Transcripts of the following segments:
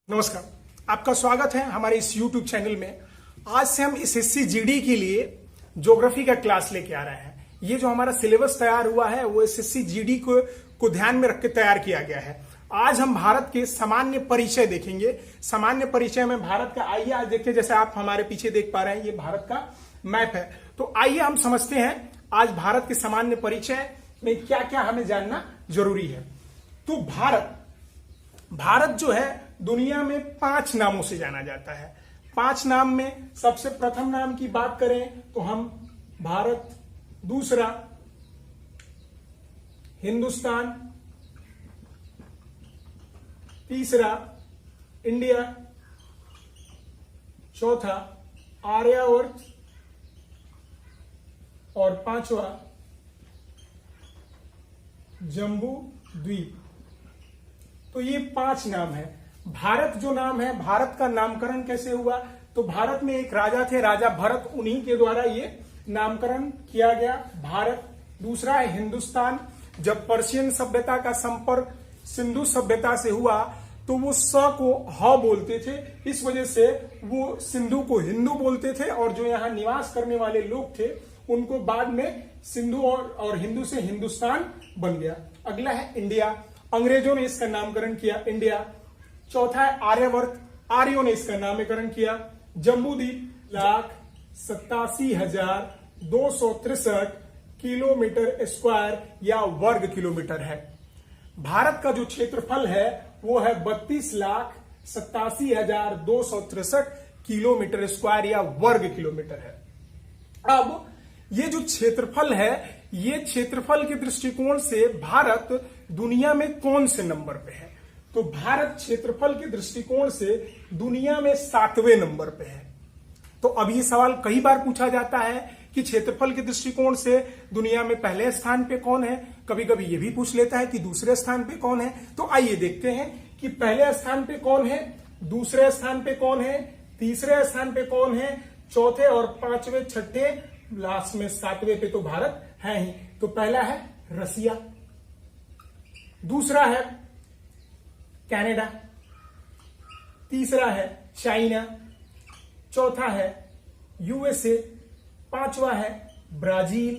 नमस्कार, आपका स्वागत है हमारे इस YouTube चैनल में। आज से हम एसएससी जीडी के लिए ज्योग्राफी का क्लास लेके आ रहे हैं। ये जो हमारा सिलेबस तैयार हुआ है वो एसएससी जीडी को ध्यान में रख के तैयार किया गया है। आज हम भारत के सामान्य परिचय देखेंगे। सामान्य परिचय में भारत का, आइए आज देखिए, जैसे आप हमारे पीछे देख पा रहे हैं, ये भारत का मैप है। तो आइए हम समझते हैं आज भारत के सामान्य परिचय में क्या क्या हमें जानना जरूरी है। तो भारत जो है दुनिया में 5 नामों से जाना जाता है। 5 नाम में सबसे प्रथम नाम की बात करें तो हम भारत, दूसरा हिंदुस्तान, तीसरा इंडिया, चौथा आर्यावर्त और 5वां जम्बू द्वीप। तो ये 5 नाम है। भारत जो नाम है, भारत का नामकरण कैसे हुआ? तो भारत में एक राजा थे, राजा भरत, उन्हीं के द्वारा ये नामकरण किया गया भारत। दूसरा है हिंदुस्तान। जब पर्शियन सभ्यता का संपर्क सिंधु सभ्यता से हुआ तो वो स को ह बोलते थे, इस वजह से वो सिंधु को हिंदू बोलते थे और जो यहाँ निवास करने वाले लोग थे उनको बाद में सिंधु और हिंदू से हिंदुस्तान बन गया। अगला है इंडिया, अंग्रेजों ने इसका नामकरण किया इंडिया। चौथा है आर्यवर्त, आर्यों ने इसका नामकरण किया। जम्बूद्वीप 1,87,263 किलोमीटर स्क्वायर या वर्ग किलोमीटर है। भारत का जो क्षेत्रफल है वो है 32,87,263 किलोमीटर स्क्वायर या वर्ग किलोमीटर है। अब ये जो क्षेत्रफल है, ये क्षेत्रफल के दृष्टिकोण से भारत दुनिया में कौन से नंबर पे है? तो भारत क्षेत्रफल के दृष्टिकोण से दुनिया में 7वें नंबर पे है। तो अब ये सवाल कई बार पूछा जाता है कि क्षेत्रफल के दृष्टिकोण से दुनिया में पहले स्थान पे कौन है। कभी कभी ये भी पूछ लेता है कि दूसरे स्थान पे कौन है। तो आइए देखते हैं कि पहले स्थान पे कौन है, दूसरे स्थान पे कौन है, तीसरे स्थान पे कौन है, चौथे और 5वें, छठे, लास्ट में 7वें पे तो भारत है ही। तो पहला है रसिया, दूसरा है कनाडा, तीसरा है चाइना, चौथा है यूएसए, 5वां है ब्राजील,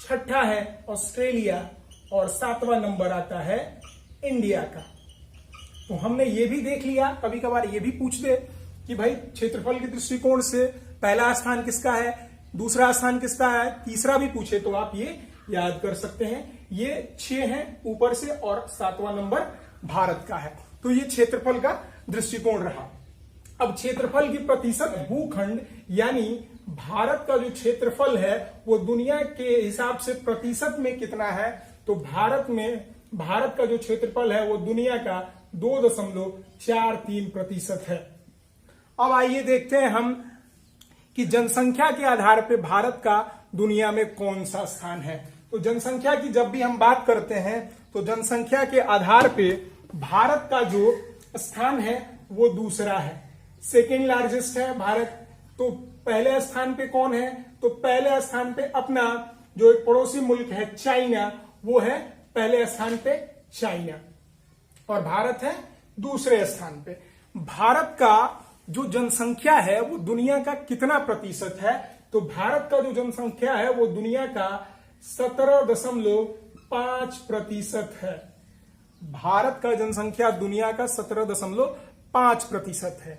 छठा है ऑस्ट्रेलिया और 7वां नंबर आता है इंडिया का। तो हमने ये भी देख लिया। कभी कभार ये भी पूछ दे कि भाई क्षेत्रफल के दृष्टिकोण से पहला स्थान किसका है, दूसरा स्थान किसका है, तीसरा भी पूछे तो आप ये याद कर सकते हैं। ये 6 हैं ऊपर से और 7वां नंबर भारत का है। तो ये क्षेत्रफल का दृष्टिकोण रहा। अब क्षेत्रफल की प्रतिशत भूखंड, यानी भारत का जो क्षेत्रफल है वो दुनिया के हिसाब से प्रतिशत में कितना है? तो भारत का जो क्षेत्रफल है वो दुनिया का 2.43% है। अब आइए देखते हैं हम कि जनसंख्या के आधार पे भारत का दुनिया में कौन सा स्थान है। तो जनसंख्या की जब भी हम बात करते हैं तो जनसंख्या के आधार पे भारत का जो स्थान है वो दूसरा है, सेकेंड लार्जेस्ट है भारत। तो पहले स्थान पे कौन है? तो पहले स्थान पे अपना जो एक पड़ोसी मुल्क है चाइना, वो है पहले स्थान पे चाइना, और भारत है दूसरे स्थान पे। भारत का जो जनसंख्या है वो दुनिया का कितना प्रतिशत है? तो भारत का जो जनसंख्या है वो दुनिया का 17.5% है। भारत का जनसंख्या दुनिया का 17.5% है।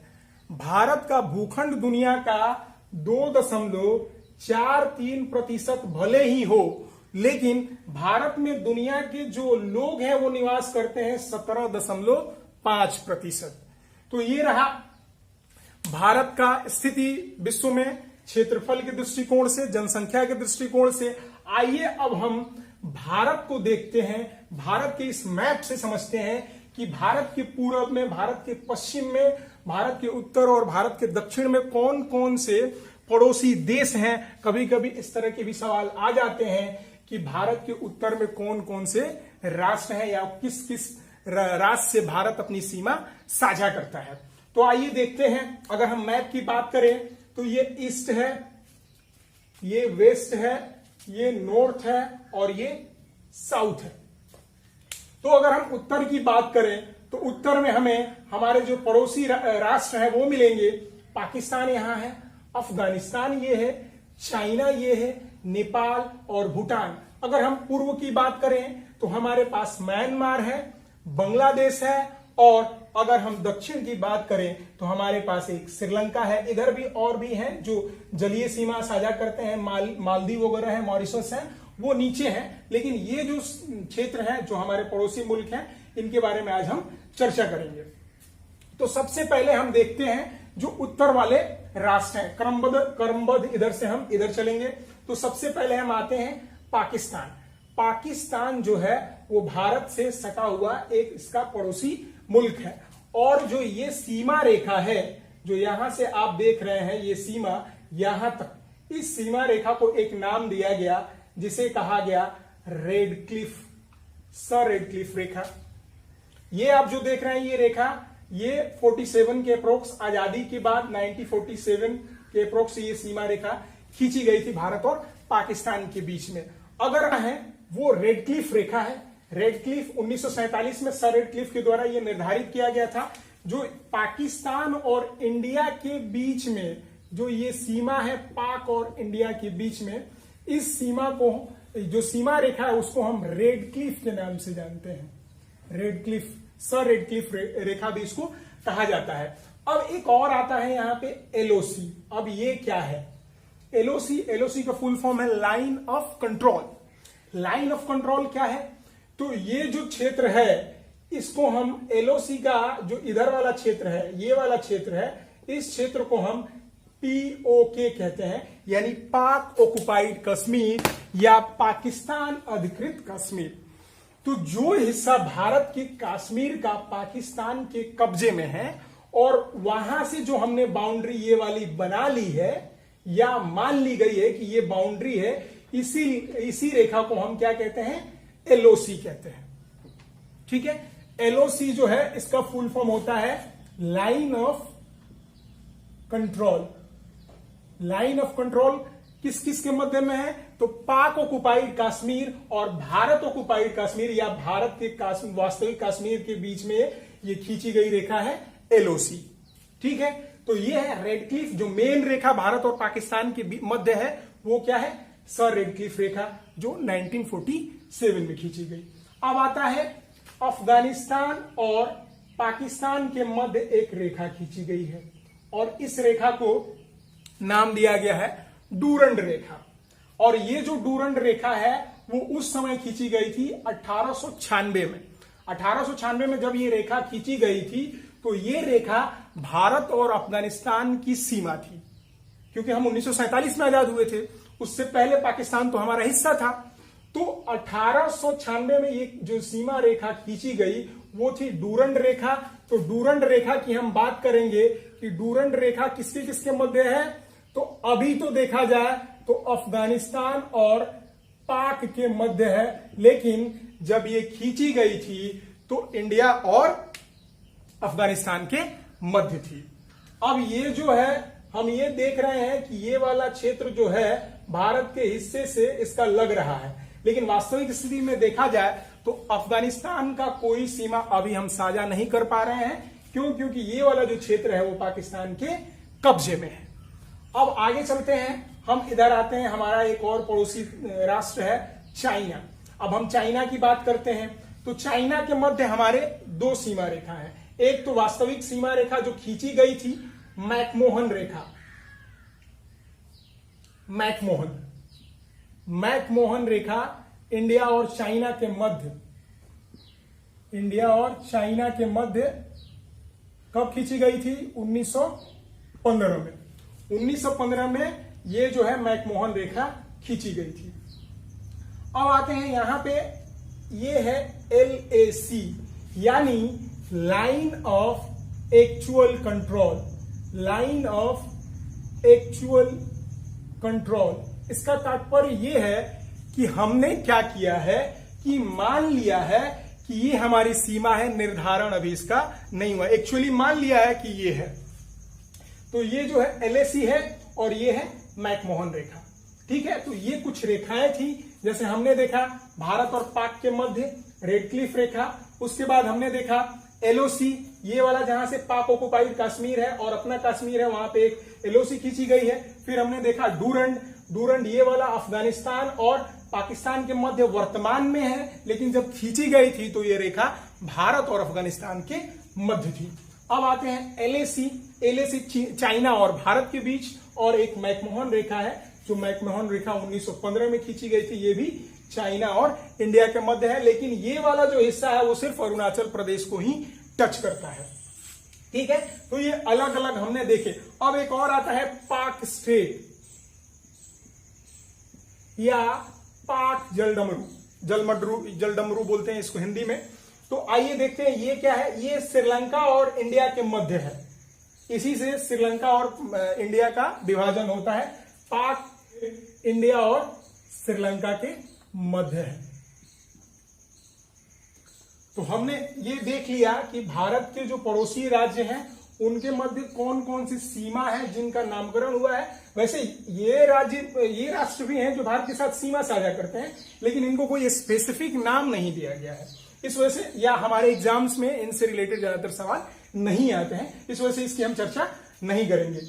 भारत का भूखंड दुनिया का 2.43% भले ही हो, लेकिन भारत में दुनिया के जो लोग हैं वो निवास करते हैं 17.5%। तो ये रहा भारत का स्थिति विश्व में क्षेत्रफल के दृष्टिकोण से, जनसंख्या के दृष्टिकोण से। आइए अब हम भारत को देखते हैं, भारत के इस मैप से समझते हैं कि भारत के पूर्व में, भारत के पश्चिम में, भारत के उत्तर और भारत के दक्षिण में कौन कौन से पड़ोसी देश हैं। कभी कभी इस तरह के भी सवाल आ जाते हैं कि भारत के उत्तर में कौन कौन से राष्ट्र हैं या किस किस राष्ट्र से भारत अपनी सीमा साझा करता है। तो आइए देखते हैं। अगर हम मैप की बात करें तो ये ईस्ट है, ये वेस्ट है, ये नॉर्थ है और ये साउथ है। तो अगर हम उत्तर की बात करें तो उत्तर में हमें हमारे जो पड़ोसी राष्ट्र है वो मिलेंगे। पाकिस्तान यहाँ है, अफगानिस्तान ये है, चाइना ये है, नेपाल और भूटान। अगर हम पूर्व की बात करें तो हमारे पास म्यांमार है, बांग्लादेश है, और अगर हम दक्षिण की बात करें तो हमारे पास एक श्रीलंका है। इधर भी और भी हैं जो जलीय सीमा साझा करते हैं, मालदीव वगैरह है, मॉरिशस है, वो नीचे हैं। लेकिन ये जो क्षेत्र हैं जो हमारे पड़ोसी मुल्क हैं, इनके बारे में आज हम चर्चा करेंगे। तो सबसे पहले हम देखते हैं जो उत्तर वाले राष्ट्र हैं, क्रमबद्ध इधर से हम इधर चलेंगे। तो सबसे पहले हम आते हैं पाकिस्तान। पाकिस्तान जो है वो भारत से सटा हुआ एक इसका पड़ोसी मुल्क है। और जो ये सीमा रेखा है जो यहां से आप देख रहे हैं, ये सीमा यहां तक, इस सीमा रेखा को एक नाम दिया गया जिसे कहा गया रेडक्लिफ, सर रेडक्लिफ रेखा। ये आप जो देख रहे हैं ये रेखा, ये 47 के अप्रोक्स, आजादी के बाद 1947 के अप्रोक्स ये सीमा रेखा खींची गई थी भारत और पाकिस्तान के बीच में। अगर है वो रेडक्लिफ रेखा है। रेडक्लिफ 1947 में सर रेडक्लिफ के द्वारा यह निर्धारित किया गया था। जो पाकिस्तान और इंडिया के बीच में जो ये सीमा है, पाक और इंडिया के बीच में, इस सीमा को, जो सीमा रेखा है उसको हम रेडक्लिफ के नाम से जानते हैं। रेडक्लिफ, सर रेडक्लिफ रेखा भी इसको कहा जाता है। अब एक और आता है यहाँ पे एलओसी। अब ये क्या है एलओसी? एलओसी का फुल फॉर्म है line of control. Line of control क्या है? तो ये जो क्षेत्र है इसको हम एलओसी का जो इधर वाला क्षेत्र है, ये वाला क्षेत्र है, इस क्षेत्र को हम पीओके कहते हैं, यानी पाक ऑक्युपाइड कश्मीर या पाकिस्तान अधिकृत कश्मीर। तो जो हिस्सा भारत के कश्मीर का पाकिस्तान के कब्जे में है और वहां से जो हमने बाउंड्री ये वाली बना ली है या मान ली गई है कि ये बाउंड्री है, इसी रेखा को हम क्या कहते हैं? एलओसी कहते हैं। ठीक है, एलओसी जो है इसका फुल फॉर्म होता है line of control. Line of control किस किस के मध्य में है? तो पाक ऑक्युपाइड कश्मीर और भारत ऑक्युपाइड कश्मीर या भारत के वास्तविक कश्मीर के बीच में ये खींची गई रेखा है एलओसी। ठीक है, तो ये है रेडक्लिफ। जो मेन रेखा भारत और पाकिस्तान के मध्य है वो क्या है? सर रेडक्लिफ रेखा, जो 1947 में खींची गई। अब आता है अफगानिस्तान और पाकिस्तान के मध्य एक रेखा खींची गई है और इस रेखा को नाम दिया गया है डूरंड रेखा। और ये जो डूरंड रेखा है वो उस समय खींची गई थी 1896 में। 1896 में जब ये रेखा खींची गई थी तो ये रेखा भारत और अफगानिस्तान की सीमा थी, क्योंकि हम 1947 में आजाद हुए थे, उससे पहले पाकिस्तान तो हमारा हिस्सा था। तो 1896 में ये जो सीमा रेखा खींची गई वो थी डूरंड रेखा। तो डूरंड रेखा की हम बात करेंगे कि डूरंड रेखा किसके किसके मध्य है? तो अभी तो देखा जाए तो अफगानिस्तान और पाक के मध्य है, लेकिन जब ये खींची गई थी तो इंडिया और अफगानिस्तान के मध्य थी। अब ये जो है हम ये देख रहे हैं कि ये वाला क्षेत्र जो है भारत के हिस्से से इसका लग रहा है, लेकिन वास्तविक स्थिति में देखा जाए तो अफगानिस्तान का कोई सीमा अभी हम साझा नहीं कर पा रहे हैं। क्यों? क्योंकि ये वाला जो क्षेत्र है वो पाकिस्तान के कब्जे में है। अब आगे चलते हैं, हम इधर आते हैं, हमारा एक और पड़ोसी राष्ट्र है चाइना। अब हम चाइना की बात करते हैं तो चाइना के मध्य हमारे दो सीमा रेखा है। एक तो वास्तविक सीमा रेखा जो खींची गई थी मैकमोहन रेखा, मैकमोहन रेखा इंडिया और चाइना के मध्य, इंडिया और चाइना के मध्य कब खींची गई थी? 1915 में। 1915 में ये जो है मैकमोहन रेखा खींची गई थी। अब आते हैं यहां पे, ये है LAC यानी line of actual control. Line of actual control, इसका तात्पर्य यह है कि हमने क्या किया है कि मान लिया है कि ये हमारी सीमा है, निर्धारण अभी इसका नहीं हुआ, एक्चुअली मान लिया है कि ये है। तो ये जो है LAC है और ये है मैकमोहन रेखा। ठीक है, तो ये कुछ रेखाएं थी, जैसे हमने देखा भारत और पाक के मध्य रेडक्लिफ रेखा, उसके बाद हमने देखा एलओसी, ये वाला जहां से पाक ऑक्युपाइड कश्मीर है और अपना कश्मीर है, वहां पे एक एलओसी खींची गई है। फिर हमने देखा डूरंड, ये वाला अफगानिस्तान और पाकिस्तान के मध्य वर्तमान में है, लेकिन जब खींची गई थी तो ये रेखा भारत और अफगानिस्तान के मध्य थी। अब आते हैं एलएसी चाइना और भारत के बीच, और एक मैकमोहन रेखा है, जो मैकमोहन रेखा 1915 में खींची गई थी, ये भी चाइना और इंडिया के मध्य है, लेकिन ये वाला जो हिस्सा है वो सिर्फ अरुणाचल प्रदेश को ही टच करता है। ठीक है, तो ये अलग अलग हमने देखे। अब एक और आता है पाक स्ट्रेट या पाक जलडमरू बोलते हैं इसको हिंदी में। तो आइए देखते हैं ये क्या है। ये श्रीलंका और इंडिया के मध्य है, इसी से श्रीलंका और इंडिया का विभाजन होता है। पाक इंडिया और श्रीलंका के मध्य है। तो हमने ये देख लिया कि भारत के जो पड़ोसी राज्य हैं उनके मध्य कौन कौन सी सीमा है जिनका नामकरण हुआ है। वैसे ये राष्ट्र भी हैं जो भारत के साथ सीमा साझा करते हैं, लेकिन इनको कोई स्पेसिफिक नाम नहीं दिया गया है। इस वजह से, या हमारे एग्जाम्स में इनसे रिलेटेड ज्यादातर सवाल नहीं आते हैं, इस वजह से इसकी हम चर्चा नहीं करेंगे।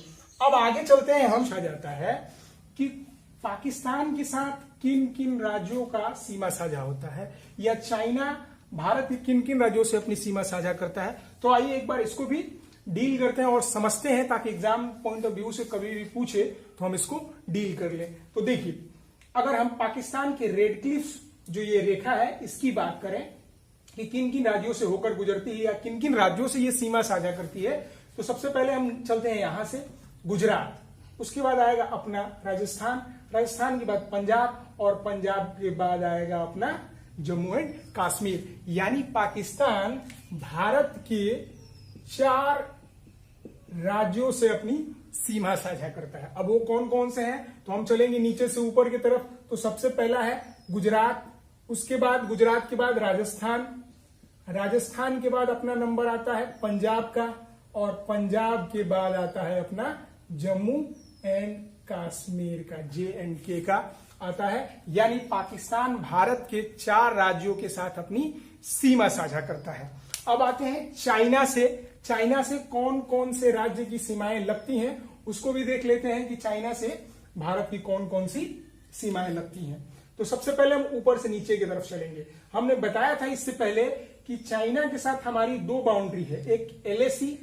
अब आगे चलते हैं, हम आ जाता है कि पाकिस्तान के साथ किन किन राज्यों का सीमा साझा होता है, या चाइना भारत के किन किन राज्यों से अपनी सीमा साझा करता है। तो आइए एक बार इसको भी डील करते हैं और समझते हैं, ताकि एग्जाम पॉइंट ऑफ व्यू से कभी भी पूछे तो हम इसको डील कर लें। तो देखिए, अगर हम पाकिस्तान के रेड क्लिफ जो ये रेखा है इसकी बात करें कि किन किन राज्यों से होकर गुजरती है या किन किन राज्यों से ये सीमा साझा करती है, तो सबसे पहले हम चलते हैं यहां से गुजरात, उसके बाद आएगा अपना राजस्थान के बाद पंजाब, और पंजाब के बाद आएगा अपना जम्मू एंड कश्मीर। यानी पाकिस्तान भारत के 4 राज्यों से अपनी सीमा साझा करता है। अब वो कौन कौन से हैं, तो हम चलेंगे नीचे से ऊपर की तरफ। तो सबसे पहला है गुजरात, उसके बाद गुजरात के बाद राजस्थान के बाद अपना नंबर आता है पंजाब का, और पंजाब के बाद आता है अपना जम्मू एंड कश्मीर का, JNK का आता है। यानी पाकिस्तान भारत के 4 राज्यों के साथ अपनी सीमा साझा करता है। अब आते हैं चाइना से कौन कौन से राज्य की सीमाएं लगती हैं, उसको भी देख लेते हैं कि चाइना से भारत की कौन कौन सी सीमाएं लगती हैं। तो सबसे पहले हम ऊपर से नीचे की तरफ चलेंगे। हमने बताया था इससे पहले कि चाइना के साथ हमारी 2 बाउंड्री है, एक LAC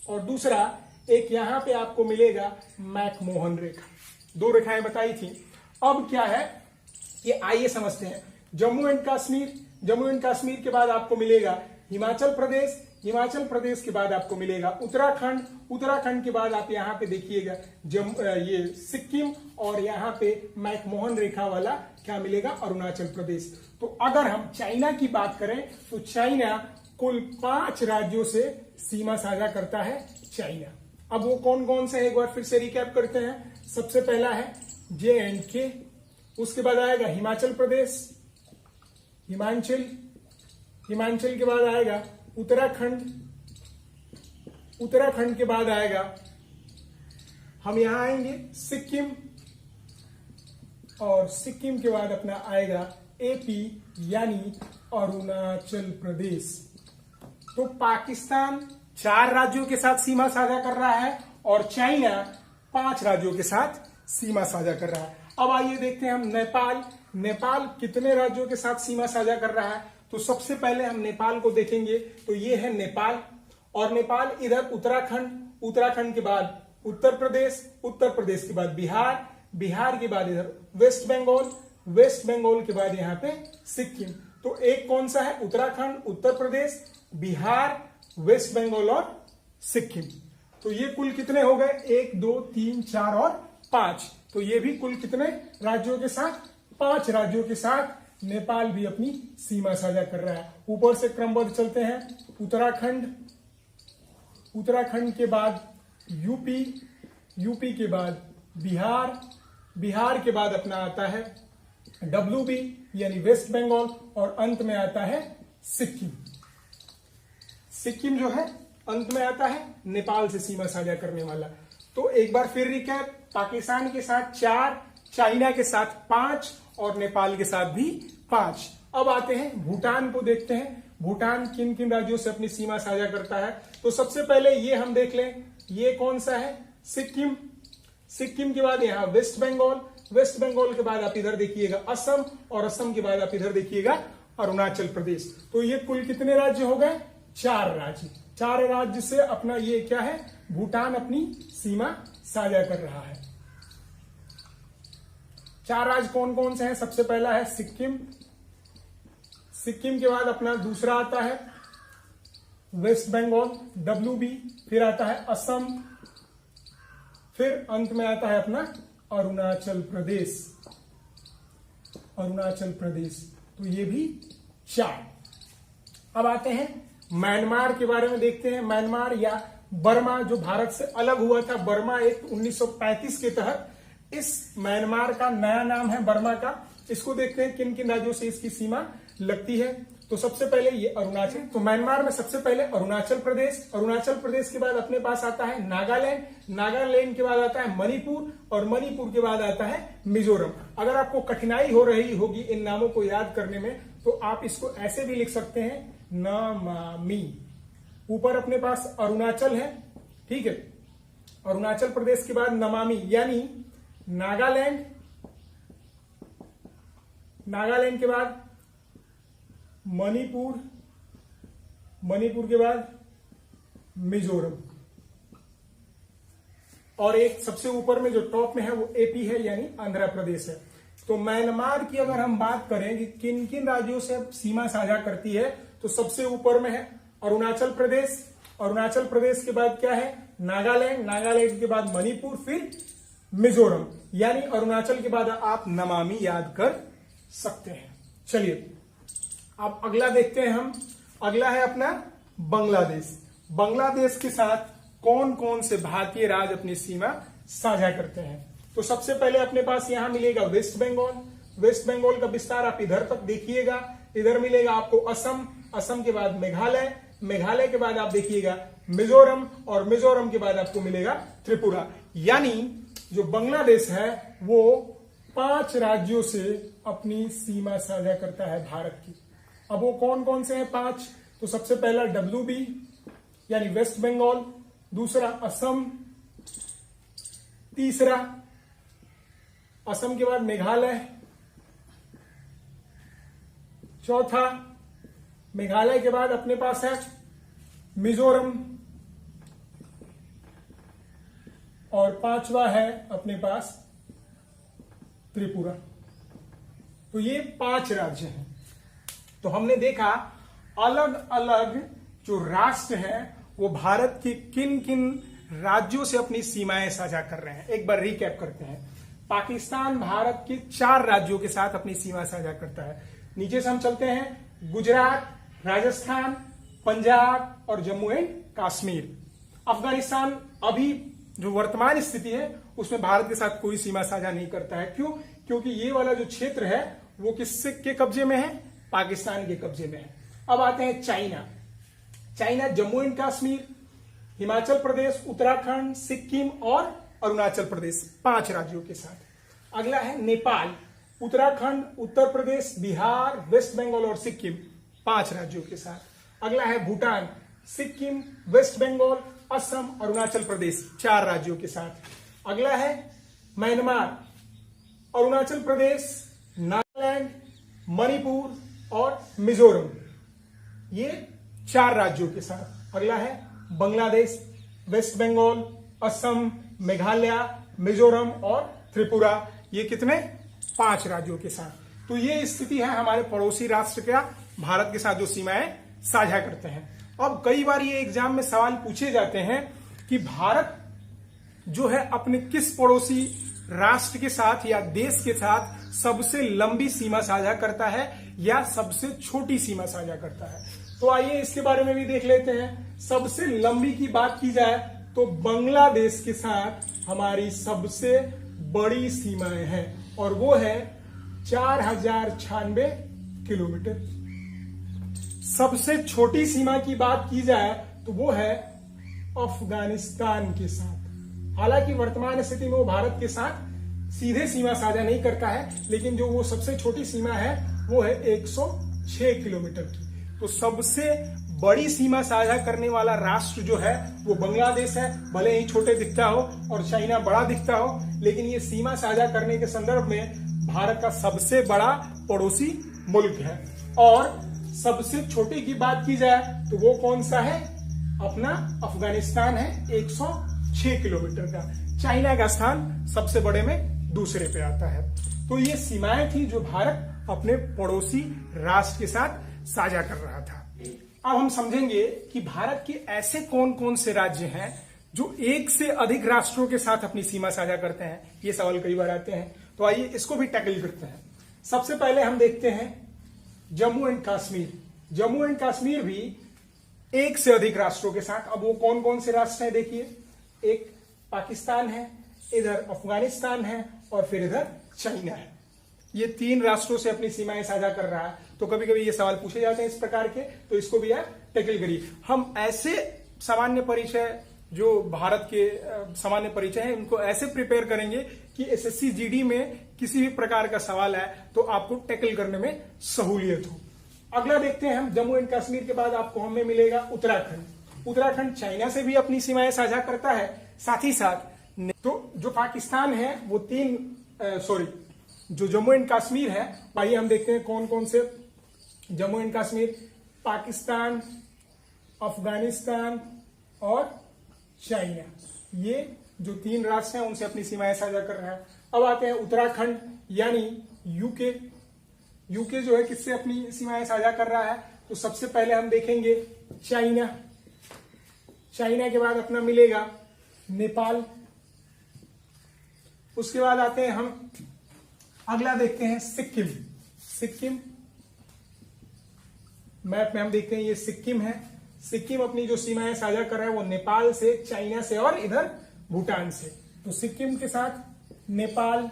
और दूसरा एक यहां पे आपको मिलेगा मैकमोहन रेखा। 2 रेखाएं बताई थी। अब क्या है कि आइए समझते हैं। जम्मू एंड कश्मीर के बाद आपको मिलेगा हिमाचल प्रदेश के बाद आपको मिलेगा उत्तराखंड के बाद आप यहाँ पे देखिएगा ये सिक्किम, और यहाँ पे मैकमोहन रेखा वाला क्या मिलेगा, अरुणाचल प्रदेश। तो अगर हम चाइना की बात करें तो चाइना कुल 5 राज्यों से सीमा साझा करता है चाइना। अब वो कौन कौन से, एक बार फिर से रिकैप करते हैं। सबसे पहला है JNK, उसके बाद आएगा हिमाचल प्रदेश, हिमाचल के बाद आएगा उत्तराखंड के बाद आएगा, हम यहां आएंगे सिक्किम, और सिक्किम के बाद अपना आएगा AP यानी अरुणाचल प्रदेश। तो पाकिस्तान 4 राज्यों के साथ सीमा साझा कर रहा है और चाइना 5 राज्यों के साथ सीमा साझा कर रहा है। अब आइए देखते हैं हम नेपाल कितने राज्यों के साथ सीमा साझा कर रहा है। तो सबसे पहले हम नेपाल को देखेंगे। तो ये है नेपाल, और नेपाल इधर उत्तराखंड के बाद उत्तर प्रदेश के बाद बिहार के बाद इधर वेस्ट बंगाल के बाद यहाँ पे सिक्किम। तो एक कौन सा है, उत्तराखंड, उत्तर प्रदेश, बिहार, वेस्ट बंगाल और सिक्किम। तो ये कुल कितने हो गए, 1 2 3 4 और 5। तो ये भी कुल कितने राज्यों के साथ, 5 राज्यों के साथ नेपाल भी अपनी सीमा साझा कर रहा है। ऊपर से क्रमबद्ध चलते हैं। उत्तराखंड के बाद यूपी के बाद बिहार के बाद अपना आता है WB यानी वेस्ट बंगाल, और अंत में आता है सिक्किम जो है अंत में आता है नेपाल से सीमा साझा करने वाला। तो एक बार फिर रिकैप, पाकिस्तान के साथ 4, चाइना के साथ 5 और नेपाल के साथ भी 5। अब आते हैं भूटान को देखते हैं। भूटान किन किन राज्यों से अपनी सीमा साझा करता है? तो सबसे पहले ये हम देख लें, ये कौन सा है? सिक्किम। सिक्किम के बाद यहाँ वेस्ट बंगाल, वेस्ट बंगाल के बाद आप इधर देखिएगा असम, और असम के बाद आप इधर देखिएगा अरुणाचल प्रदेश। तो ये कुल कितने राज्य हो गए? 4 राज्य। 4 राज्य से अपना ये क्या है? भूटान अपनी सीमा साझा कर रहा है। 4 राज्य कौन कौन से हैं? सबसे पहला है सिक्किम, सिक्किम के बाद अपना दूसरा आता है वेस्ट बंगाल WB, फिर आता है असम, फिर अंत में आता है अपना अरुणाचल प्रदेश। अरुणाचल प्रदेश, तो ये भी 4। अब आते हैं म्यांमार के बारे में देखते हैं। म्यांमार या बर्मा जो भारत से अलग हुआ था, बर्मा एक्ट 1935 के तहत इस म्यांमार का नया नाम है बर्मा का। इसको देखते हैं किन किन राज्यों से इसकी सीमा लगती है। तो सबसे पहले ये अरुणाचल, तो म्यांमार में सबसे पहले अरुणाचल प्रदेश, अरुणाचल प्रदेश के बाद अपने पास आता है नागालैंड, नागालैंड के बाद आता है मणिपुर, और मणिपुर के बाद आता है मिजोरम। अगर आपको कठिनाई हो रही होगी इन नामों को याद करने में, तो आप इसको ऐसे भी लिख सकते हैं, नमामि। ऊपर अपने पास अरुणाचल है, ठीक है, अरुणाचल प्रदेश के बाद नमामि, यानी नागालैंड, नागालैंड के बाद मणिपुर, मणिपुर के बाद मिजोरम, और एक सबसे ऊपर में जो टॉप में है वो एपी है, यानी आंध्र प्रदेश है। तो म्यांमार की अगर हम बात करें कि किन किन राज्यों से सीमा साझा करती है, तो सबसे ऊपर में है अरुणाचल प्रदेश, अरुणाचल प्रदेश के बाद क्या है? नागालैंड, नागालैंड के बाद मणिपुर, फिर मिजोरम, यानी अरुणाचल के बाद आप नमामि याद कर सकते हैं। चलिए अब अगला देखते हैं हम। अगला है अपना बांग्लादेश। बांग्लादेश के साथ कौन कौन से भारतीय राज्य अपनी सीमा साझा करते हैं? तो सबसे पहले अपने पास यहां मिलेगा वेस्ट बंगाल, वेस्ट बंगाल का विस्तार आप इधर तक देखिएगा। इधर मिलेगा आपको असम, असम के बाद मेघालय, मेघालय के बाद आप देखिएगा मिजोरम, और मिजोरम के बाद आपको मिलेगा त्रिपुरा। यानी जो बांग्लादेश है वो 5 राज्यों से अपनी सीमा साझा करता है भारत की। अब वो कौन कौन से हैं 5? तो सबसे पहला WB यानी वेस्ट बंगाल, दूसरा असम, तीसरा असम के बाद मेघालय, चौथा मेघालय के बाद अपने पास है मिजोरम, और 5वां है अपने पास त्रिपुरा। तो ये 5 राज्य हैं। तो हमने देखा अलग अलग जो राष्ट्र हैं वो भारत के किन किन राज्यों से अपनी सीमाएं साझा कर रहे हैं। एक बार रिकैप करते हैं। पाकिस्तान भारत के 4 राज्यों के साथ अपनी सीमा साझा करता है। नीचे से हम चलते हैं, गुजरात, राजस्थान, पंजाब और जम्मू एंड कश्मीर। अफगानिस्तान अभी जो वर्तमान स्थिति है उसमें भारत के साथ कोई सीमा साझा नहीं करता है। क्यों? क्योंकि ये वाला जो क्षेत्र है वो किससे के कब्जे में है? पाकिस्तान के कब्जे में है। अब आते हैं China. China Jammu and Kashmir, Himachal Pradesh, Uttarakhand, Sikkim और अरुणाचल प्रदेश, 5 राज्यों के साथ। अगला है नेपाल, उत्तराखंड, उत्तर प्रदेश, बिहार, वेस्ट बंगाल और सिक्किम, 5 राज्यों के साथ। अगला है भूटान, सिक्किम, वेस्ट बंगाल, असम, अरुणाचल प्रदेश, 4 राज्यों के साथ। अगला है म्यांमार, अरुणाचल प्रदेश, नागालैंड, मणिपुर और मिजोरम, ये 4 राज्यों के साथ। अगला है बांग्लादेश, वेस्ट बंगाल, असम, मेघालय, मिजोरम और त्रिपुरा, ये कितने? 5 राज्यों के साथ। तो ये स्थिति है हमारे पड़ोसी राष्ट्र का भारत के साथ जो सीमाएं साझा करते हैं। अब कई बार ये एग्जाम में सवाल पूछे जाते हैं कि भारत जो है अपने किस पड़ोसी राष्ट्र के साथ या देश के साथ सबसे लंबी सीमा साझा करता है या सबसे छोटी सीमा साझा करता है। तो आइए इसके बारे में भी देख लेते हैं। सबसे लंबी की बात की जाए तो बांग्लादेश के साथ हमारी सबसे बड़ी सीमाएं हैं और वो है 4096 किलोमीटर। सबसे छोटी सीमा की बात की जाए तो वो है अफगानिस्तान के साथ। हालांकि वर्तमान स्थिति में वो भारत के साथ सीधे सीमा साझा नहीं करता है, लेकिन जो वो सबसे छोटी सीमा है वो है 106 किलोमीटर की। तो सबसे बड़ी सीमा साझा करने वाला राष्ट्र जो है वो बांग्लादेश है। भले ही छोटे दिखता हो और चाइना बड़ा दिखता हो, लेकिन ये सीमा साझा करने के संदर्भ में भारत का सबसे बड़ा पड़ोसी मुल्क है। और सबसे छोटे की बात की जाए तो वो कौन सा है, अपना अफगानिस्तान है, 106 किलोमीटर का। चाइना का स्थान सबसे बड़े में दूसरे पे आता है। तो ये सीमाएं थी जो भारत अपने पड़ोसी राष्ट्र के साथ साझा कर रहा था। अब हम समझेंगे कि भारत के ऐसे कौन कौन से राज्य हैं जो एक से अधिक राष्ट्रों के साथ अपनी सीमा साझा करते हैं। ये सवाल कई बार आते हैं, तो आइए इसको भी टैकल करते हैं। सबसे पहले हम देखते हैं जम्मू एंड कश्मीर। जम्मू एंड कश्मीर भी एक से अधिक राष्ट्रों के साथ। अब वो कौन कौन से राष्ट्र हैं देखिए, एक पाकिस्तान है, इधर अफगानिस्तान है और फिर इधर चाइना है। ये 3 राष्ट्रों से अपनी सीमाएं साझा कर रहा है। तो कभी कभी ये सवाल पूछे जाते हैं इस प्रकार के, तो इसको भी आप टैकल करिए। हम ऐसे सामान्य परिचय जो भारत के सामान्य परिचय हैं उनको ऐसे प्रिपेयर करेंगे कि एसएससी जीडी में किसी भी प्रकार का सवाल है तो आपको टैकल करने में सहूलियत हो। अगला देखते हैं हम, जम्मू एंड कश्मीर के बाद आपको हमें मिलेगा उत्तराखंड। उत्तराखंड चाइना से भी अपनी सीमाएं साझा करता है, साथ ही साथ तो जो पाकिस्तान है वो जो जम्मू एंड कश्मीर है, आइए हम देखते हैं कौन कौन से। जम्मू एंड कश्मीर पाकिस्तान, अफगानिस्तान और चाइना, ये जो 3 राष्ट्र हैं उनसे अपनी सीमाएं साझा कर रहा है। अब आते हैं उत्तराखंड यानी यूके। यूके जो है किससे अपनी सीमाएं साझा कर रहा है, तो सबसे पहले हम देखेंगे चाइना। चाइना के बाद अपना मिलेगा नेपाल। उसके बाद आते हैं हम, अगला देखते हैं सिक्किम। सिक्किम मैप में हम देखते हैं ये सिक्किम है। सिक्किम अपनी जो सीमाएं साझा कर रहा है वो नेपाल से, चाइना से और इधर भूटान से। तो सिक्किम के साथ नेपाल,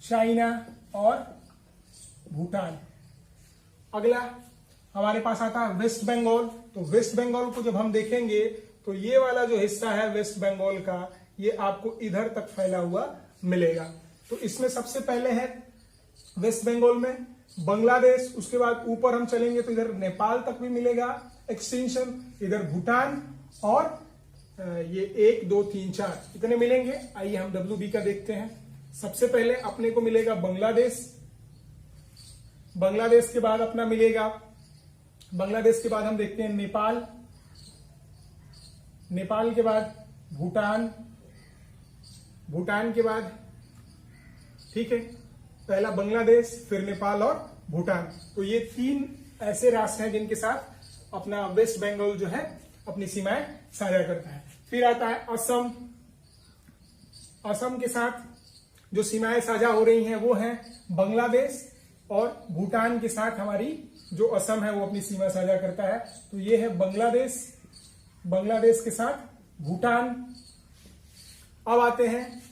चाइना और भूटान। अगला हमारे पास आता है वेस्ट बंगाल। तो वेस्ट बंगाल को जब हम देखेंगे तो ये वाला जो हिस्सा है वेस्ट बंगाल का, ये आपको इधर तक फैला हुआ मिलेगा। तो इसमें सबसे पहले है वेस्ट बंगाल में बांग्लादेश, उसके बाद ऊपर हम चलेंगे तो इधर नेपाल तक भी मिलेगा एक्सटेंशन, इधर भूटान और ये 1 2 3 4 इतने मिलेंगे। आइए हम WB का देखते हैं। सबसे पहले अपने को मिलेगा बांग्लादेश। बांग्लादेश के बाद अपना मिलेगा, बांग्लादेश के बाद हम देखते हैं नेपाल। नेपाल के बाद भूटान, भूटान के बाद, ठीक है, पहला बांग्लादेश, फिर नेपाल और भूटान। तो ये 3 ऐसे राष्ट्र हैं जिनके साथ अपना वेस्ट बंगाल जो है अपनी सीमाएं साझा करता है। फिर आता है असम। असम के साथ जो सीमाएं साझा हो रही हैं वो हैं बांग्लादेश और भूटान के साथ हमारी जो असम है वो अपनी सीमा साझा करता है। तो ये है बांग्लादेश, बांग्लादेश के साथ भूटान। अब आते हैं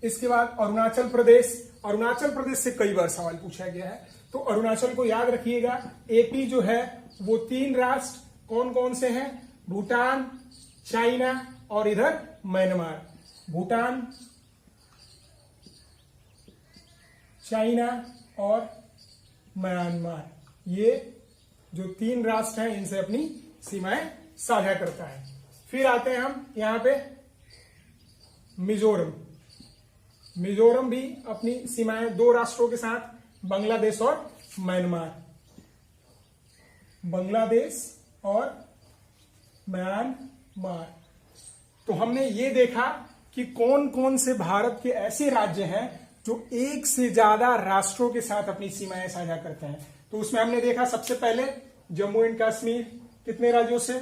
इसके बाद अरुणाचल प्रदेश। अरुणाचल प्रदेश से कई बार सवाल पूछा गया है, तो अरुणाचल को याद रखिएगा। एपी जो है वो 3 राष्ट्र कौन कौन से हैं, भूटान, चाइना और इधर म्यांमार। भूटान, चाइना और म्यांमार, ये जो 3 राष्ट्र हैं इनसे अपनी सीमाएं साझा करता है। फिर आते हैं हम यहां पे मिजोरम। मिजोरम भी अपनी सीमाएं 2 राष्ट्रों के साथ, बांग्लादेश और म्यांमार। बांग्लादेश और म्यांमार। तो हमने ये देखा कि कौन कौन से भारत के ऐसे राज्य हैं जो एक से ज्यादा राष्ट्रों के साथ अपनी सीमाएं साझा करते हैं। तो उसमें हमने देखा सबसे पहले जम्मू एंड कश्मीर कितने राज्यों से,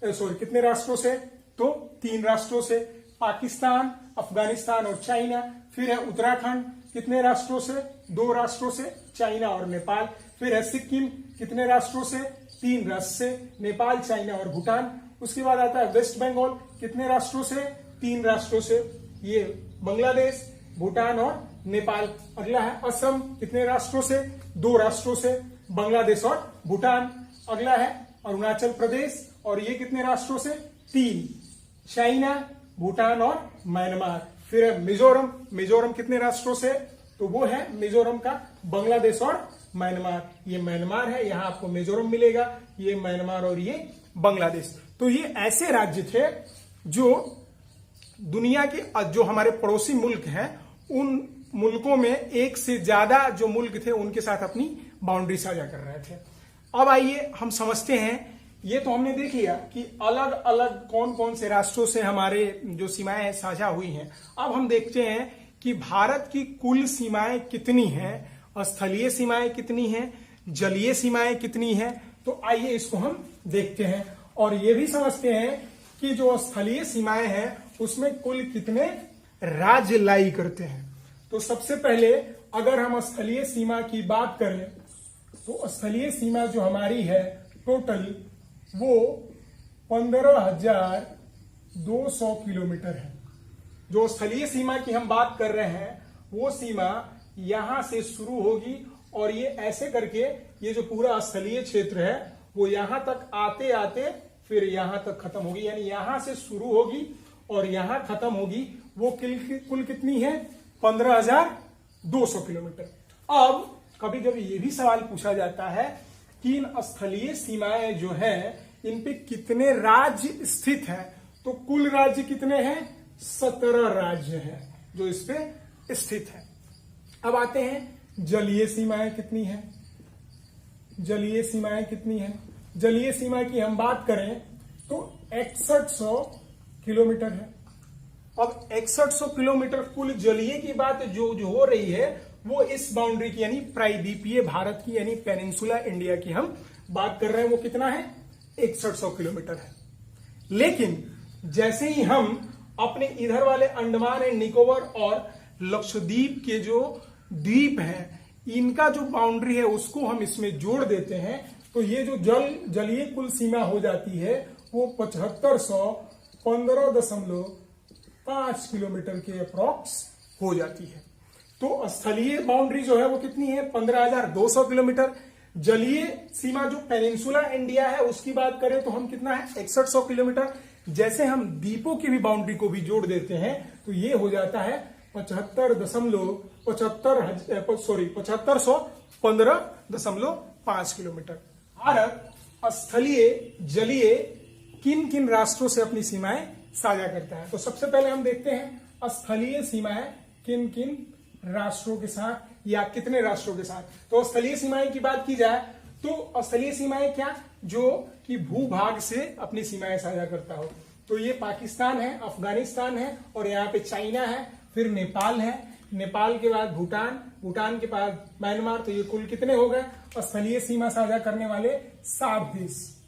कितने राष्ट्रों से, तो 3 राष्ट्रों से, पाकिस्तान, अफगानिस्तान और चाइना। फिर है उत्तराखंड कितने राष्ट्रों से, 2 राष्ट्रों से, चाइना और नेपाल। फिर है सिक्किम कितने राष्ट्रों से, 3 राष्ट्र से, नेपाल, चाइना और भूटान। उसके बाद आता है वेस्ट बंगाल कितने राष्ट्रों से, 3 राष्ट्रों से, ये बांग्लादेश, भूटान और नेपाल। अगला है असम कितने राष्ट्रों से, 2 राष्ट्रों से, बांग्लादेश और भूटान। अगला है अरुणाचल प्रदेश और ये कितने राष्ट्रों से, 3, चाइना, भूटान और म्यांमार। फिर है मिजोरम। मिजोरम कितने राष्ट्रों से, तो वो है मिजोरम का बांग्लादेश और म्यांमार, ये म्यांमार है, यहां आपको मिजोरम मिलेगा, ये म्यांमार और ये बांग्लादेश। तो ये ऐसे राज्य थे जो दुनिया के जो हमारे पड़ोसी मुल्क हैं उन मुल्कों में एक से ज्यादा जो मुल्क थे उनके साथ अपनी बाउंड्री साझा कर रहे थे। अब आइए हम समझते हैं, ये तो हमने देख लिया कि अलग अलग कौन कौन से राष्ट्रों से हमारे जो सीमाएं साझा हुई हैं। अब हम देखते हैं कि भारत की कुल सीमाएं कितनी हैं, स्थलीय सीमाएं कितनी हैं, जलीय सीमाएं कितनी हैं। तो आइए इसको हम देखते हैं और ये भी समझते हैं कि जो स्थलीय सीमाएं हैं उसमें कुल कितने राज्य लाई करते हैं। तो सबसे पहले अगर हम स्थलीय सीमा की बात करें तो स्थलीय सीमा जो हमारी है टोटल वो 15,200 किलोमीटर है। जो स्थलीय सीमा की हम बात कर रहे हैं वो सीमा यहां से शुरू होगी और ये ऐसे करके ये जो पूरा स्थलीय क्षेत्र है वो यहां तक आते आते फिर यहां तक खत्म होगी, यानी यहां से शुरू होगी और यहां खत्म होगी। वो कुल कितनी है? 15,200 किलोमीटर। अब कभी कभी ये भी सवाल पूछा जाता है कि इन स्थलीय सीमाएं जो है इन पे कितने राज्य स्थित हैं। तो कुल राज्य कितने हैं? 17 राज्य हैं जो इस पे स्थित है। अब आते हैं जलीय सीमाएं कितनी हैं। जलीय सीमाएं कितनी हैं? जलीय सीमा की हम बात करें तो 6100 किलोमीटर है। अब 6100 किलोमीटर कुल जलीय की बात जो हो रही है वो इस बाउंड्री की यानी प्रायद्वीपीय भारत की यानी पेनिनसुला इंडिया की हम बात कर रहे हैं। वो कितना है? 6100 किलोमीटर है। लेकिन जैसे ही हम अपने इधर वाले अंडमान एंड निकोबार और लक्षद्वीप के जो द्वीप हैं इनका जो बाउंड्री है उसको हम इसमें जोड़ देते हैं तो ये जो जलीय कुल सीमा हो जाती है वो 7515.5 किलोमीटर के अप्रॉक्स हो जाती है। तो स्थलीय बाउंड्री जो है वो कितनी है? 15,200 किलोमीटर। जलीय सीमा जो पेनिनसुला इंडिया है उसकी बात करें तो हम कितना है? 6100 किलोमीटर। जैसे हम द्वीपों की भी बाउंड्री को भी जोड़ देते हैं तो ये हो जाता है 7515.5 किलोमीटर। भारत स्थलीय जलीय किन किन राष्ट्रों से अपनी सीमाएं साझा करता है? तो सबसे पहले हम देखते हैं स्थलीय सीमाएं किन किन राष्ट्रों के साथ या कितने राष्ट्रों के साथ। तो स्थलीय सीमाएं की बात की जाए तो स्थलीय सीमाएं क्या? जो कि भूभाग से अपनी सीमाएं साझा करता हो। तो ये पाकिस्तान है, अफगानिस्तान है और यहाँ पे चाइना है, फिर नेपाल है, नेपाल के बाद भूटान, भूटान के बाद म्यांमार। तो ये कुल कितने हो गए स्थलीय सीमा साझा करने वाले? 7 देश।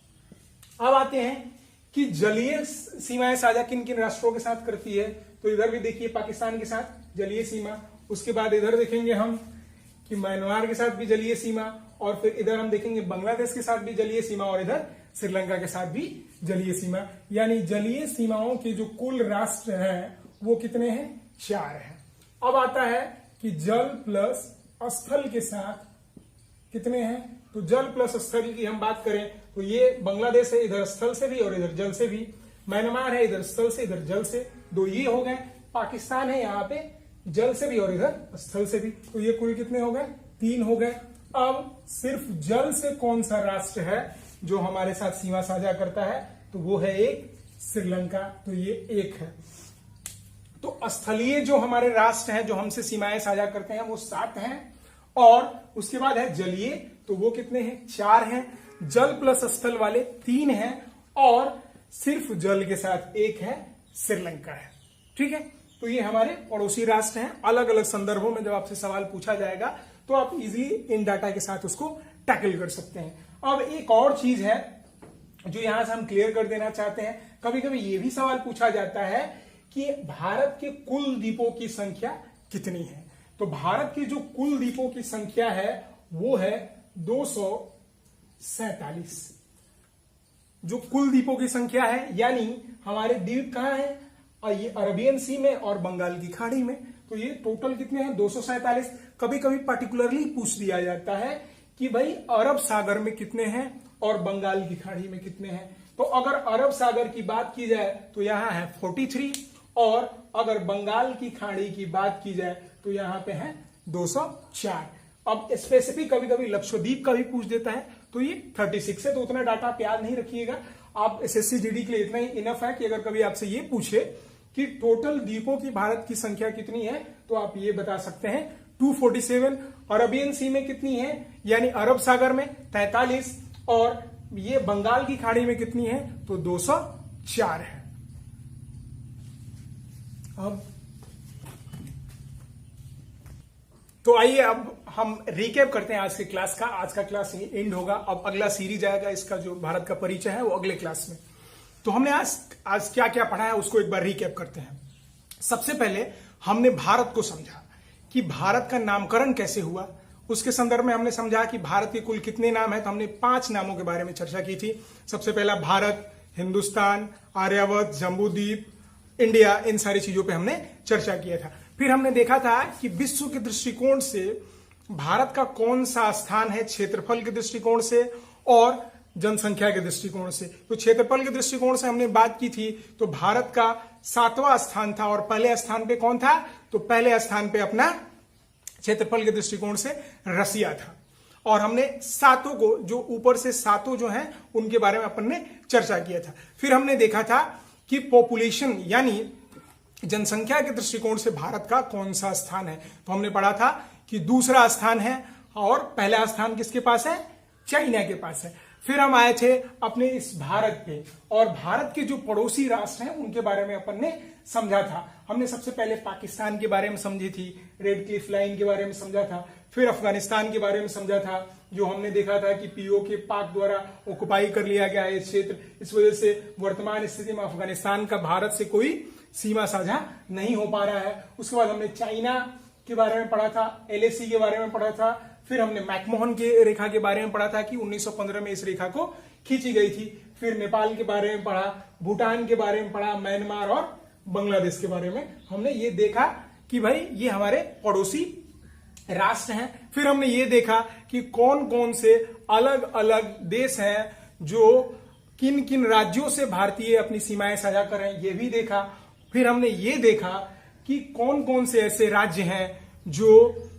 अब आते हैं कि जलीय सीमाएं साझा किन किन राष्ट्रों के साथ करती है। तो इधर भी देखिए पाकिस्तान के साथ जलीय सीमा, उसके बाद इधर देखेंगे हम कि म्यांमार के साथ भी जलीय सीमा और फिर इधर हम देखेंगे बांग्लादेश के साथ भी जलीय सीमा और इधर श्रीलंका के साथ भी जलीय सीमा। यानी जलीय सीमाओं के जो कुल राष्ट्र हैं वो कितने हैं? 4 हैं। अब आता है कि जल प्लस स्थल के साथ कितने हैं। तो जल प्लस स्थल की हम बात करें तो ये बांग्लादेश है, इधर स्थल से भी और इधर जल से भी। म्यांमार है, इधर स्थल से इधर जल से। 2 ये हो गए। पाकिस्तान है यहाँ पे जल से भी और इधर स्थल से भी। तो ये कुल कितने हो गए? 3 हो गए। अब सिर्फ जल से कौन सा राष्ट्र है जो हमारे साथ सीमा साझा करता है? तो वो है एक श्रीलंका। तो ये 1 है। तो स्थलीय जो हमारे राष्ट्र हैं जो हमसे सीमाएं साझा करते हैं वो 7 हैं और उसके बाद है जलीय। तो वो कितने हैं? 4 हैं। जल प्लस स्थल वाले 3 हैं और सिर्फ जल के साथ 1 है, श्रीलंका है। ठीक है। तो ये हमारे पड़ोसी राष्ट्र हैं। अलग अलग संदर्भों में जब आपसे सवाल पूछा जाएगा तो आप इजीली इन डाटा के साथ उसको टैकल कर सकते हैं। अब एक और चीज है जो यहां से हम क्लियर कर देना चाहते हैं। कभी कभी ये भी सवाल पूछा जाता है कि भारत के कुल द्वीपों की संख्या कितनी है। तो भारत की जो कुल द्वीपों की संख्या है वो है 247। जो कुल द्वीपों की संख्या है यानी हमारे द्वीप कहां है? ये अरबियन सी में और बंगाल की खाड़ी में। तो ये टोटल कितने हैं? 247। कभी कभी पर्टिकुलरली पूछ दिया जाता है कि भाई अरब सागर में कितने हैं और बंगाल की खाड़ी में कितने हैं। तो अगर अरब सागर की बात की जाए तो यहां है 43 और अगर बंगाल की खाड़ी की बात की जाए तो यहां पे है 204। अब स्पेसिफिक कभी कभी लक्षद्वीप का भी पूछ देता है, तो ये 36 है, तो उतना डाटा आप याद नहीं रखिएगा। आप एसएससी जीडी के लिए इतना ही इनफ है कि अगर कभी आपसे ये पूछे कि टोटल द्वीपों की भारत की संख्या कितनी है, तो आप ये बता सकते हैं 247। अरबियन सी में कितनी है, यानी अरब सागर में 43, और ये बंगाल की खाड़ी में कितनी है, तो 204 है। अब तो आइए अब हम रिकैप करते हैं आज के क्लास का। आज का क्लास यही एंड होगा, अब अगला सीरीज आएगा इसका, जो भारत का परिचय है वो अगले क्लास में। तो हमने आज क्या क्या पढ़ा है उसको एक बार रिकैप करते हैं। सबसे पहले हमने भारत को समझा कि भारत का नामकरण कैसे हुआ, उसके संदर्भ में हमने समझा कि भारत के कुल कितने नाम है, तो हमने 5 नामों के बारे में चर्चा की थी। सबसे पहला भारत, हिंदुस्तान, आर्यावर्त, जम्बूद्वीप, इंडिया, इन सारी चीजों पे हमने चर्चा किया था। फिर हमने देखा था कि विश्व के दृष्टिकोण से भारत का कौन सा स्थान है, क्षेत्रफल के दृष्टिकोण से और जनसंख्या के दृष्टिकोण से। तो क्षेत्रफल के दृष्टिकोण से हमने बात की थी, तो भारत का 7वां स्थान था, और पहले स्थान पे कौन था, तो पहले स्थान पे अपना क्षेत्रफल के दृष्टिकोण से रसिया था। और हमने सातों को, जो ऊपर से सातों जो हैं उनके बारे में अपन ने चर्चा किया था। फिर हमने देखा था कि पॉपुलेशन यानी जनसंख्या के दृष्टिकोण से भारत का कौन सा स्थान है, तो हमने पढ़ा था कि दूसरा स्थान है, और पहला स्थान किसके पास है, चाइना के पास है। फिर हम आए थे अपने इस भारत पे, और भारत के जो पड़ोसी राष्ट्र हैं उनके बारे में अपन ने समझा था। हमने सबसे पहले पाकिस्तान के बारे में समझी थी, रेड क्लिफ लाइन के बारे में समझा था, फिर अफगानिस्तान के बारे में समझा था, जो हमने देखा था कि पीओके पाक द्वारा ऑक्युपाई कर लिया गया है इस क्षेत्र। इस वजह से वर्तमान स्थिति में अफगानिस्तान का भारत से कोई सीमा साझा नहीं हो पा रहा है। उसके बाद हमने चाइना के बारे में पढ़ा था, एलएसी के बारे में पढ़ा था, फिर हमने मैकमोहन के रेखा के बारे में पढ़ा था कि 1915 में इस रेखा को खींची गई थी। फिर नेपाल के बारे में पढ़ा, भूटान के बारे में पढ़ा, म्यांमार और बांग्लादेश के बारे में हमने ये देखा कि भाई ये हमारे पड़ोसी राष्ट्र हैं। फिर हमने ये देखा कि कौन कौन से अलग अलग देश हैं जो किन किन राज्यों से भारतीय अपनी सीमाएं साझा कर रहे हैं, ये भी देखा। फिर हमने ये देखा कि कौन कौन से ऐसे राज्य हैं जो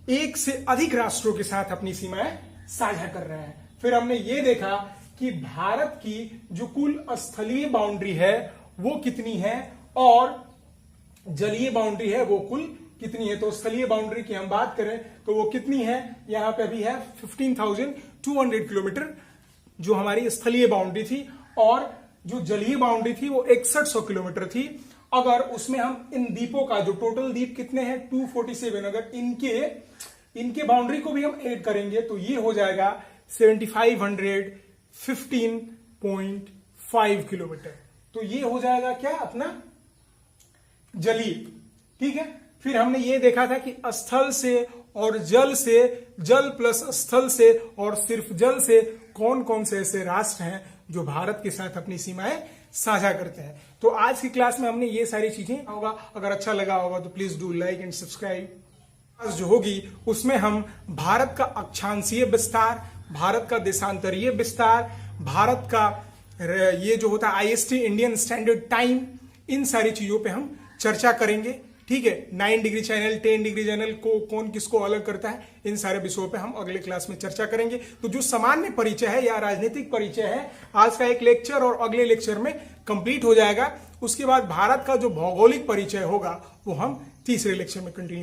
एक से अधिक राष्ट्रों के साथ अपनी सीमाएं साझा कर रहे हैं। फिर हमने ये देखा कि भारत की जो कुल स्थलीय बाउंड्री है वो कितनी है, और जलीय बाउंड्री है वो कुल कितनी है। तो स्थलीय बाउंड्री की हम बात करें तो वो कितनी है, यहां पे अभी है 15,200 किलोमीटर जो हमारी स्थलीय बाउंड्री थी, और जो जलीय बाउंड्री थी वो 6100 किलोमीटर थी। अगर उसमें हम इन द्वीपों का, जो टोटल द्वीप कितने हैं 247, अगर इनके बाउंड्री को भी हम ऐड करेंगे तो ये हो जाएगा 7515.5 किलोमीटर। तो ये हो जाएगा क्या, अपना जलीय। ठीक है। फिर हमने ये देखा था कि स्थल से और जल से, जल प्लस स्थल से और सिर्फ जल से कौन कौन से ऐसे राष्ट्र हैं जो भारत के साथ अपनी सीमाएं साझा करते हैं। तो आज की क्लास में हमने ये सारी चीजें होगा। अगर अच्छा लगा होगा तो please do like and subscribe. जो होगी उसमें हम भारत का अक्षांशीय विस्तार, भारत का देशांतरीय विस्तार, भारत का ये जो होता है IST इंडियन स्टैंडर्ड टाइम, इन सारी चीजों पे हम चर्चा करेंगे। ठीक है। 9 डिग्री चैनल, 10 डिग्री चैनल को कौन किसको अलग करता है, इन सारे विषयों पे हम अगले क्लास में चर्चा करेंगे। तो जो सामान्य परिचय है या राजनीतिक परिचय है, आज का एक लेक्चर और अगले लेक्चर में कंप्लीट हो जाएगा। उसके बाद भारत का जो भौगोलिक परिचय होगा वो हम तीसरे लेक्चर में कंटिन्यू